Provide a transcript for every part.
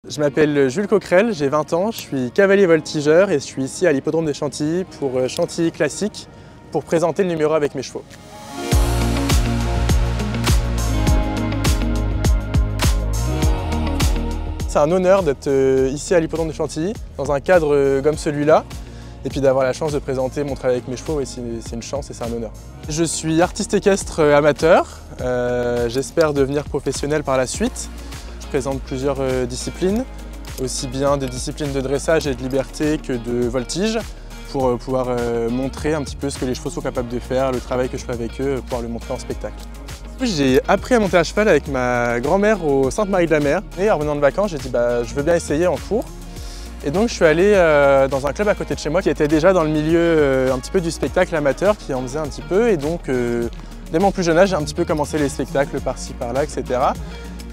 Je m'appelle Jules Coquerel, j'ai 20 ans, je suis cavalier voltigeur et je suis ici à l'hippodrome de Chantilly pour Chantilly Classique pour présenter le numéro avec mes chevaux. C'est un honneur d'être ici à l'hippodrome de Chantilly dans un cadre comme celui-là et puis d'avoir la chance de présenter mon travail avec mes chevaux, c'est une chance et c'est un honneur. Je suis artiste équestre amateur, j'espère devenir professionnel par la suite. Je présente plusieurs disciplines, aussi bien des disciplines de dressage et de liberté que de voltige, pour pouvoir montrer un petit peu ce que les chevaux sont capables de faire, le travail que je fais avec eux, pouvoir le montrer en spectacle. J'ai appris à monter à cheval avec ma grand-mère au Sainte-Marie-de-la-Mer. Et en revenant de vacances, j'ai dit je veux bien essayer en cours. Et donc je suis allé dans un club à côté de chez moi qui était déjà dans le milieu un petit peu du spectacle amateur, qui en faisait un petit peu. Et donc dès mon plus jeune âge, j'ai un petit peu commencé les spectacles par-ci par-là, etc.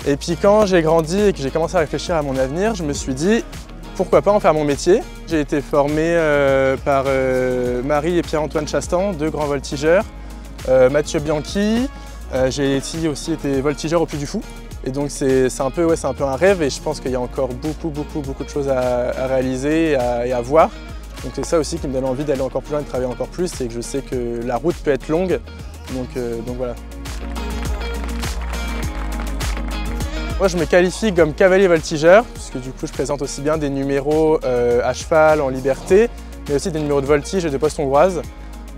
Et puis quand j'ai grandi et que j'ai commencé à réfléchir à mon avenir, je me suis dit pourquoi pas en faire mon métier. J'ai été formé par Marie et Pierre-Antoine Chastan, deux grands voltigeurs, Mathieu Bianchi. J'ai aussi été voltigeur au Puy du Fou. Et donc c'est un peu un rêve et je pense qu'il y a encore beaucoup de choses à réaliser et à voir. Donc c'est ça aussi qui me donne envie d'aller encore plus loin et de travailler encore plus, c'est que je sais que la route peut être longue. Donc voilà. Moi je me qualifie comme cavalier voltigeur, puisque du coup je présente aussi bien des numéros à cheval, en liberté, mais aussi des numéros de voltige et de poste hongroise.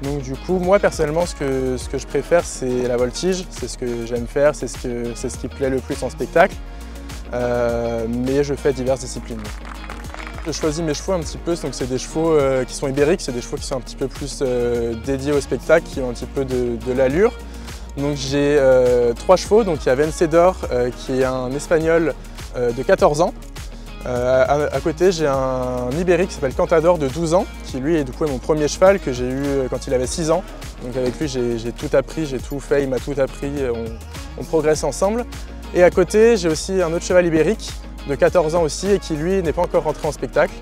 Donc du coup, moi personnellement, ce que je préfère, c'est la voltige, c'est ce que j'aime faire, c'est ce qui plaît le plus en spectacle, mais je fais diverses disciplines. Je choisis mes chevaux un petit peu, donc c'est des chevaux qui sont ibériques, c'est des chevaux qui sont un petit peu plus dédiés au spectacle, qui ont un petit peu de l'allure. Donc j'ai 3 chevaux, donc il y a Vencedor qui est un espagnol de 14 ans. À côté j'ai un ibérique qui s'appelle Cantador de 12 ans, qui lui est mon premier cheval que j'ai eu quand il avait 6 ans. Donc avec lui j'ai tout appris, j'ai tout fait, il m'a tout appris, on progresse ensemble. Et à côté j'ai aussi un autre cheval ibérique de 14 ans aussi et qui lui n'est pas encore rentré en spectacle.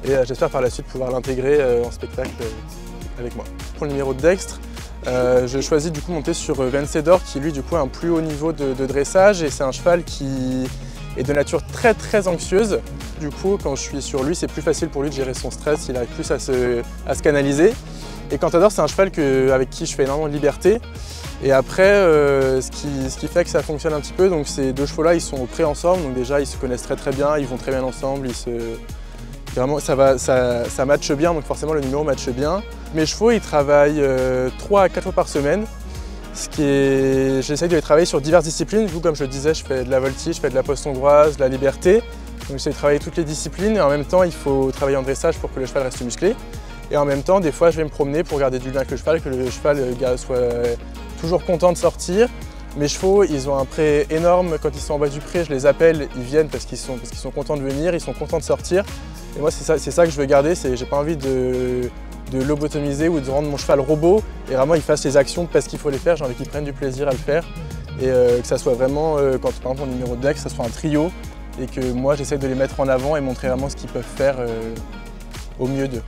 Et j'espère par la suite pouvoir l'intégrer en spectacle avec moi. Pour le numéro de dextre, je choisis du coup de monter sur Vencedor qui lui du coup a un plus haut niveau de dressage et c'est un cheval qui est de nature très anxieuse. Du coup quand je suis sur lui c'est plus facile pour lui de gérer son stress, il arrive plus à se canaliser. Et Cantador c'est un cheval avec qui je fais énormément de liberté. Et après ce qui fait que ça fonctionne un petit peu, donc ces deux chevaux là ils sont au pré ensemble, donc déjà ils se connaissent très bien, ils vont très bien ensemble, vraiment, ça matche bien, donc forcément le numéro matche bien. Mes chevaux, ils travaillent 3 à 4 fois par semaine. J'essaie de les travailler sur diverses disciplines. Vous, comme je le disais, je fais de la voltige, je fais de la poste hongroise, de la liberté. Donc j'essaie de travailler toutes les disciplines et en même temps, il faut travailler en dressage pour que le cheval reste musclé. Et en même temps, des fois, je vais me promener pour garder du lien avec le cheval, que le cheval soit toujours content de sortir. Mes chevaux, ils ont un pré énorme. Quand ils sont en bas du pré, je les appelle, ils viennent parce qu'ils sont contents de venir, ils sont contents de sortir. Et moi, c'est ça que je veux garder, j'ai pas envie de lobotomiser ou de rendre mon cheval robot et vraiment il fasse les actions parce qu'il faut les faire, j'ai envie qu'il prenne du plaisir à le faire et que ça soit vraiment, quand par exemple mon numéro de deck, ça soit un trio et que moi j'essaie de les mettre en avant et montrer vraiment ce qu'ils peuvent faire au mieux d'eux.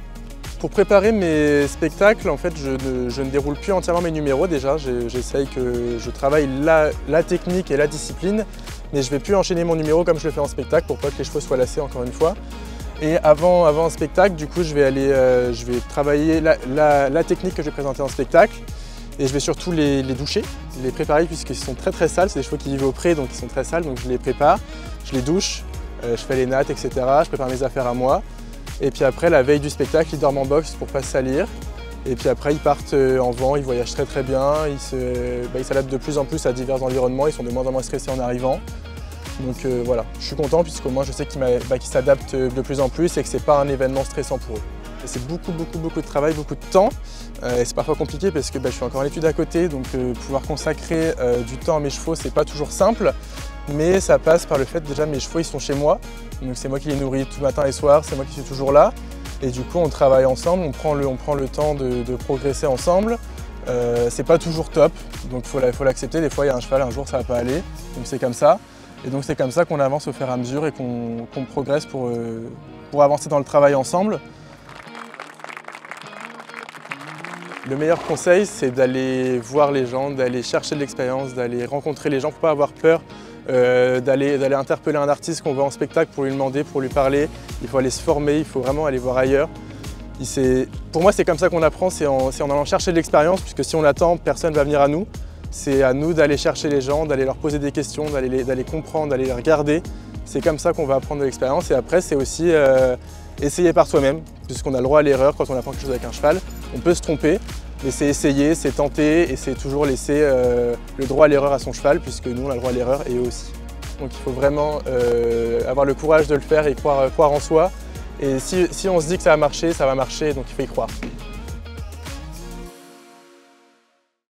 Pour préparer mes spectacles, en fait, je ne déroule plus entièrement mes numéros déjà, j'essaye que je travaille la technique et la discipline, mais je ne vais plus enchaîner mon numéro comme je le fais en spectacle pour pas que les chevaux soient lassés encore une fois. Et avant un spectacle, du coup, je vais travailler la technique que je vais présenter en spectacle et je vais surtout les doucher, les préparer puisqu'ils sont très sales. C'est des chevaux qui vivent au pré donc ils sont très sales, donc je les prépare, je les douche, je fais les nattes, etc. Je prépare mes affaires à moi. Et puis après, la veille du spectacle, ils dorment en boxe pour ne pas se salir. Et puis après, ils partent en vent, ils voyagent très bien, ils s'adaptent de plus en plus à divers environnements, ils sont de moins en moins stressés en arrivant. Donc voilà, je suis content puisqu'au moins je sais qu'ils s'adaptent de plus en plus et que ce n'est pas un événement stressant pour eux. C'est beaucoup de travail, beaucoup de temps et c'est parfois compliqué parce que je suis encore en études à côté, donc pouvoir consacrer du temps à mes chevaux c'est pas toujours simple, mais ça passe par le fait déjà mes chevaux ils sont chez moi, donc c'est moi qui les nourris tout matin et soir, c'est moi qui suis toujours là et du coup on travaille ensemble, on prend le temps de progresser ensemble. C'est pas toujours top, donc il faut l'accepter, des fois il y a un cheval, un jour ça va pas aller, donc c'est comme ça. Et donc c'est comme ça qu'on avance au fur et à mesure et qu'on progresse pour avancer dans le travail ensemble. Le meilleur conseil, c'est d'aller voir les gens, d'aller chercher de l'expérience, d'aller rencontrer les gens. Il ne faut pas avoir peur d'aller interpeller un artiste qu'on voit en spectacle pour lui demander, pour lui parler. Il faut aller se former, il faut vraiment aller voir ailleurs. Pour moi, c'est comme ça qu'on apprend, c'est en allant chercher de l'expérience, puisque si on l'attend, personne ne va venir à nous. C'est à nous d'aller chercher les gens, d'aller leur poser des questions, d'aller comprendre, d'aller les regarder. C'est comme ça qu'on va apprendre de l'expérience. Et après, c'est aussi essayer par soi-même, puisqu'on a le droit à l'erreur quand on apprend quelque chose avec un cheval. On peut se tromper, mais c'est essayer, c'est tenter et c'est toujours laisser le droit à l'erreur à son cheval, puisque nous, on a le droit à l'erreur et eux aussi. Donc il faut vraiment avoir le courage de le faire et croire en soi. Et si on se dit que ça va marcher, donc il faut y croire.